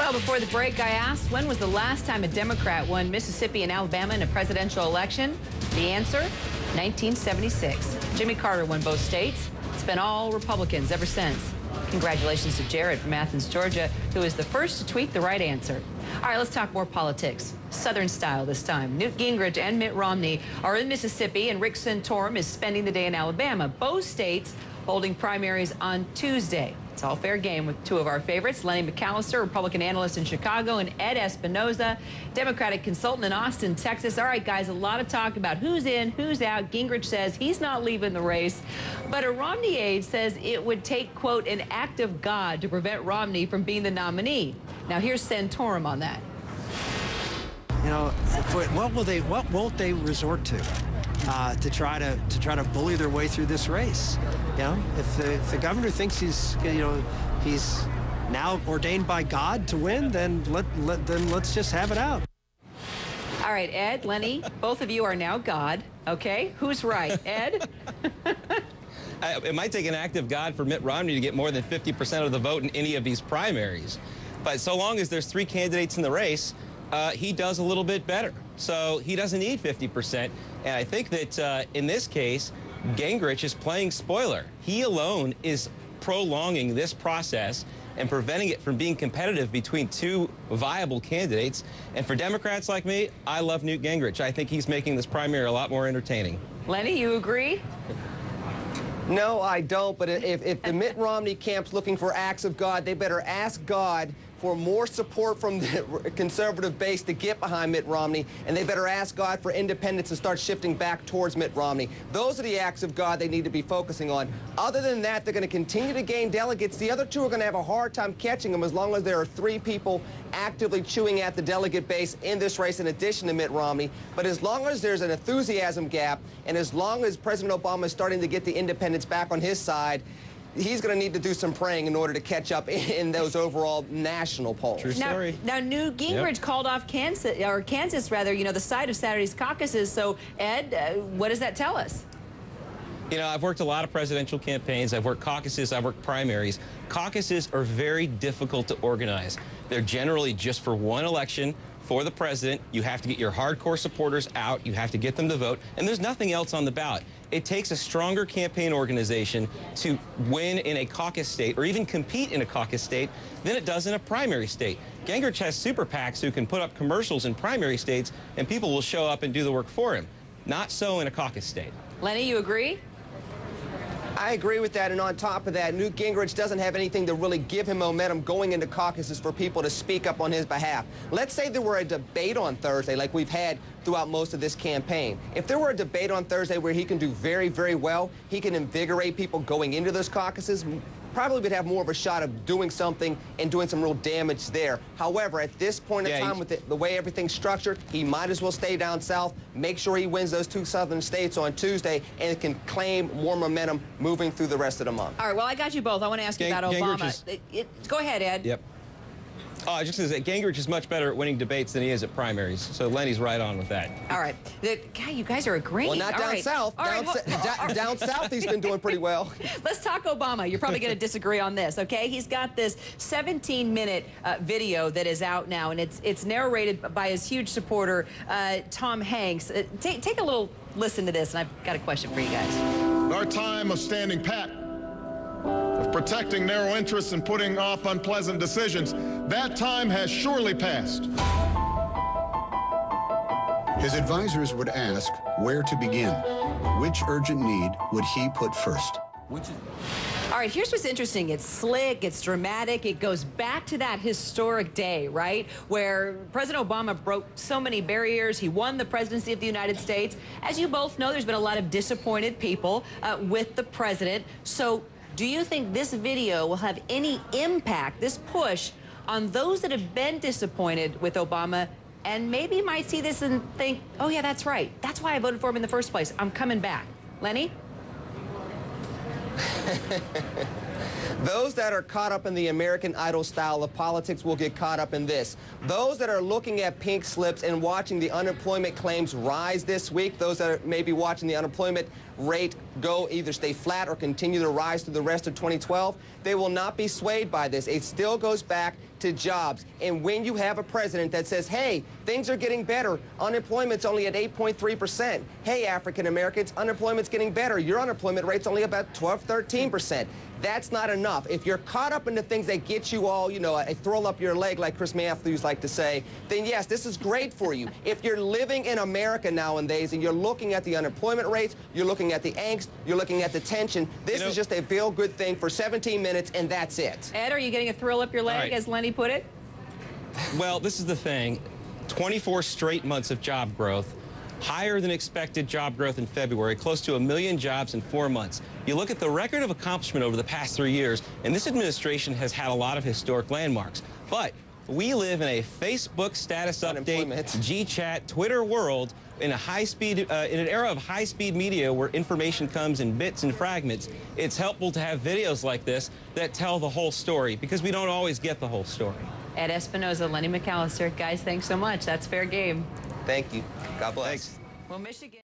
Well, before the break, I asked, when was the last time a Democrat won Mississippi and Alabama in a presidential election? The answer, 1976. Jimmy Carter won both states. It's been all Republicans ever since. Congratulations to Jared from Athens, Georgia, who is the first to tweet the right answer. All right, let's talk more politics. Southern style this time. Newt Gingrich and Mitt Romney are in Mississippi, and Rick Santorum is spending the day in Alabama. Both states holding primaries on Tuesday. It's all fair game with two of our favorites, Lenny McAllister, Republican analyst in Chicago, and Ed Espinosa, Democratic consultant in Austin, Texas. All right, guys, a lot of talk about who's in, who's out. Gingrich says he's not leaving the race, but a Romney aide says it would take, quote, an act of God to prevent Romney from being the nominee. Now, here's Santorum on that. You know, what won't they resort to try to bully their way through this race? You know, if the governor thinks he's now ordained by God to win, then let's just have it out. All right, Ed, Lenny, both of you are now God. Okay, who's right, Ed? It might take an act of God for Mitt Romney to get more than 50% of the vote in any of these primaries, but so long as there's 3 candidates in the race, he does a little bit better. So he doesn't need 50%. And I think that in this case, Gingrich is playing spoiler. He alone is prolonging this process and preventing it from being competitive between 2 viable candidates. And for Democrats like me, I love Newt Gingrich. I think he's making this primary a lot more entertaining. Lenny, you agree? No, I don't. But if the Mitt Romney camp's looking for acts of God, they better ask God for more support from the conservative base to get behind Mitt Romney, and they better ask God for independents to start shifting back towards Mitt Romney. Those are the acts of God they need to be focusing on. Other than that, they're going to continue to gain delegates. The other 2 are going to have a hard time catching them as long as there are 3 people actively chewing at the delegate base in this race in addition to Mitt Romney. But as long as there's an enthusiasm gap, and as long as President Obama is starting to get the independents back on his side, he's going to need to do some praying in order to catch up in those overall national polls. True story. Now Newt Gingrich called off Kansas, rather, you know, the site of Saturday's caucuses. So, Ed, what does that tell us? You know, I've worked a lot of presidential campaigns. I've worked caucuses. I've worked primaries. Caucuses are very difficult to organize. They're generally just for one election. For the president, you have to get your hardcore supporters out, you have to get them to vote, and there's nothing else on the ballot. It takes a stronger campaign organization to win in a caucus state or even compete in a caucus state than it does in a primary state. Gingrich has super PACs who can put up commercials in primary states and people will show up and do the work for him. Not so in a caucus state. Lenny, you agree? I agree with that, and on top of that, Newt Gingrich doesn't have anything to really give him momentum going into caucuses for people to speak up on his behalf. Let's say there were a debate on Thursday like we've had throughout most of this campaign. If there were a debate on Thursday where he can do very, very well, he can invigorate people going into those caucuses, probably would have more of a shot of doing something and doing some real damage there. However, at this point in time, with the way everything's structured, he might as well stay down south, make sure he wins those 2 southern states on Tuesday, and can claim more momentum moving through the rest of the month. All right, well, I got you both. I want to ask you about Obama. Go ahead, Ed. Yep. Oh, I was just going to say, Gingrich is much better at winning debates than he is at primaries, so Lenny's right on with that. All right. God, you guys are agreeing. Well, not down south. Down south, he's been doing pretty well. Let's talk Obama. You're probably going to disagree on this, okay? He's got this 17-minute video that is out now, and it's narrated by his huge supporter, Tom Hanks. Take a little listen to this, and I've got a question for you guys. Our time of standing pat, of protecting narrow interests and putting off unpleasant decisions, that time has surely passed. His advisors would ask where to begin. Which urgent need would he put first? All right, here's what's interesting. It's slick, it's dramatic, it goes back to that historic day, right, where President Obama broke so many barriers. He won the presidency of the United States. As you both know, there's been a lot of disappointed people with the president. So do you think this video will have any impact, this push, on those that have been disappointed with Obama and maybe might see this and think, oh, yeah, that's right. That's why I voted for him in the first place. I'm coming back. Lenny? Those that are caught up in the American Idol style of politics will get caught up in this. Those that are looking at pink slips and watching the unemployment claims rise this week, those that are maybe watching the unemployment rate either stay flat or continue to rise through the rest of 2012, they will not be swayed by this. It still goes back to jobs. And when you have a president that says, hey, things are getting better, unemployment's only at 8.3%. Hey, African Americans, unemployment's getting better. Your unemployment rate's only about 12, 13%. That's not enough. If you're caught up in the things that get you all, you know, a throw up your leg, like Chris Matthews like to say, then yes, this is great for you. If you're living in America nowadays and you're looking at the unemployment rates, you're looking at the angst, you're looking at the tension, this is just a feel-good thing for 17 minutes, and that's it. Ed, are you getting a thrill up your leg, as Lenny put it? Well, this is the thing. 24 straight months of job growth. Higher than expected job growth in February, close to 1 million jobs in 4 months. You look at the record of accomplishment over the past 3 years, and this administration has had a lot of historic landmarks. But we live in a Facebook status update, GChat, Twitter world in a high-speed, in an era of high-speed media where information comes in bits and fragments. It's helpful to have videos like this that tell the whole story because we don't always get the whole story. Ed Espinosa, Lenny McAllister. Guys, thanks so much. That's fair game. Thank you. God bless. Thanks. Well, Michigan.